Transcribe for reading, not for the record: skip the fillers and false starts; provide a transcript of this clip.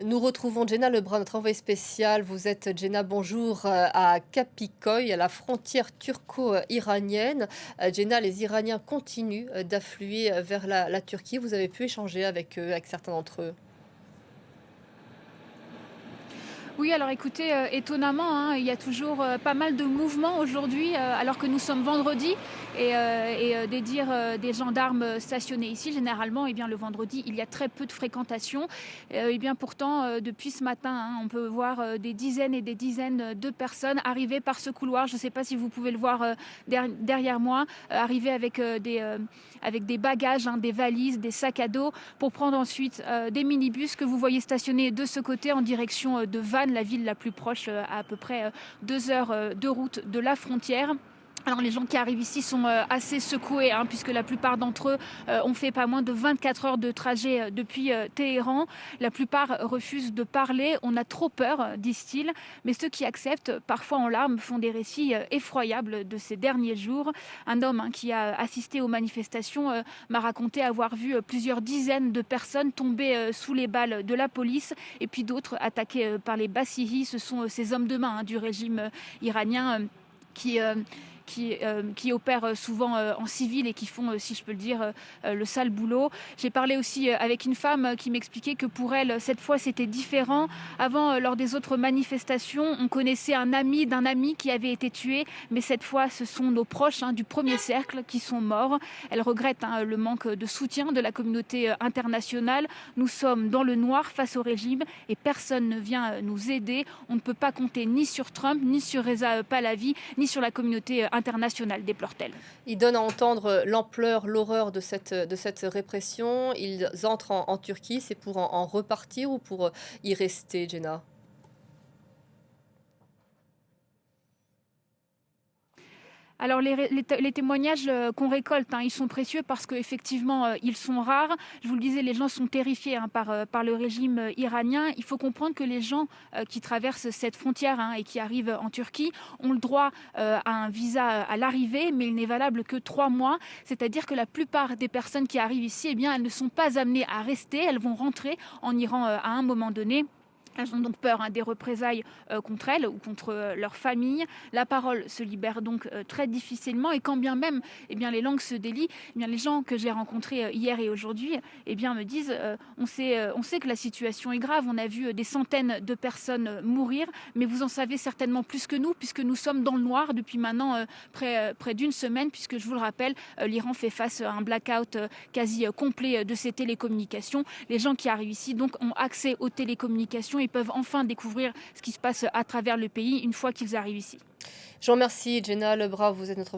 Nous retrouvons Jenna Lebrun, notre envoyée spéciale. Vous êtes, Jenna, bonjour, à Kapikoy, à la frontière turco-iranienne. Jenna, les Iraniens continuent d'affluer vers la Turquie. Vous avez pu échanger avec eux, avec certains d'entre eux. Oui, alors écoutez, étonnamment, hein, il y a toujours pas mal de mouvements aujourd'hui, alors que nous sommes vendredi. Des dires des gendarmes stationnés ici, généralement, eh bien, le vendredi, il y a très peu de fréquentation. Eh bien, pourtant, depuis ce matin, hein, on peut voir des dizaines et des dizaines de personnes arriver par ce couloir. Je ne sais pas si vous pouvez le voir derrière moi, arriver avec des bagages, hein, des valises, des sacs à dos, pour prendre ensuite des minibus que vous voyez stationnés de ce côté en direction de Vannes, la ville la plus proche, à peu près 2 heures de route de la frontière. Alors les gens qui arrivent ici sont assez secoués, hein, puisque la plupart d'entre eux ont fait pas moins de 24 heures de trajet depuis Téhéran. La plupart refusent de parler, on a trop peur, disent-ils. Mais ceux qui acceptent, parfois en larmes, font des récits effroyables de ces derniers jours. Un homme, hein, qui a assisté aux manifestations m'a raconté avoir vu plusieurs dizaines de personnes tomber sous les balles de la police, et puis d'autres attaqués par les Bassihi. Ce sont ces hommes de main, hein, du régime iranien, qui, euh, qui opèrent souvent en civil et qui font, si je peux le dire, le sale boulot. J'ai parlé aussi avec une femme qui m'expliquait que pour elle, cette fois, c'était différent. Avant, lors des autres manifestations, on connaissait un ami d'un ami qui avait été tué, mais cette fois, ce sont nos proches, hein, du premier cercle qui sont morts. Elle regrette, hein, le manque de soutien de la communauté internationale. Nous sommes dans le noir face au régime et personne ne vient nous aider. On ne peut pas compter ni sur Trump, ni sur Reza Pahlavi, ni sur la communauté internationale, déplore-t-elle. Ils donnent à entendre l'ampleur, l'horreur de cette répression. Ils entrent en Turquie. C'est pour en repartir ou pour y rester, Jenna? Alors les témoignages qu'on récolte, hein, ils sont précieux parce qu'effectivement, ils sont rares. Je vous le disais, les gens sont terrifiés, hein, par le régime iranien. Il faut comprendre que les gens qui traversent cette frontière, hein, et qui arrivent en Turquie ont le droit à un visa à l'arrivée, mais il n'est valable que 3 mois. C'est-à-dire que la plupart des personnes qui arrivent ici, eh bien, elles ne sont pas amenées à rester. Elles vont rentrer en Iran à un moment donné. Elles ont donc peur, hein, des représailles contre elles ou contre leur famille. La parole se libère donc très difficilement, et quand bien même, eh bien, les langues se délient, eh bien, les gens que j'ai rencontrés hier et aujourd'hui, eh bien, me disent on sait que la situation est grave, on a vu des centaines de personnes mourir, mais vous en savez certainement plus que nous, puisque nous sommes dans le noir depuis maintenant près d'une semaine, puisque je vous le rappelle, l'Iran fait face à un blackout quasi complet de ses télécommunications. Les gens qui arrivent ici donc ont accès aux télécommunications et peuvent enfin découvrir ce qui se passe à travers le pays une fois qu'ils arrivent ici. Je vous remercie, Jenna Lebrun. Vous êtes notre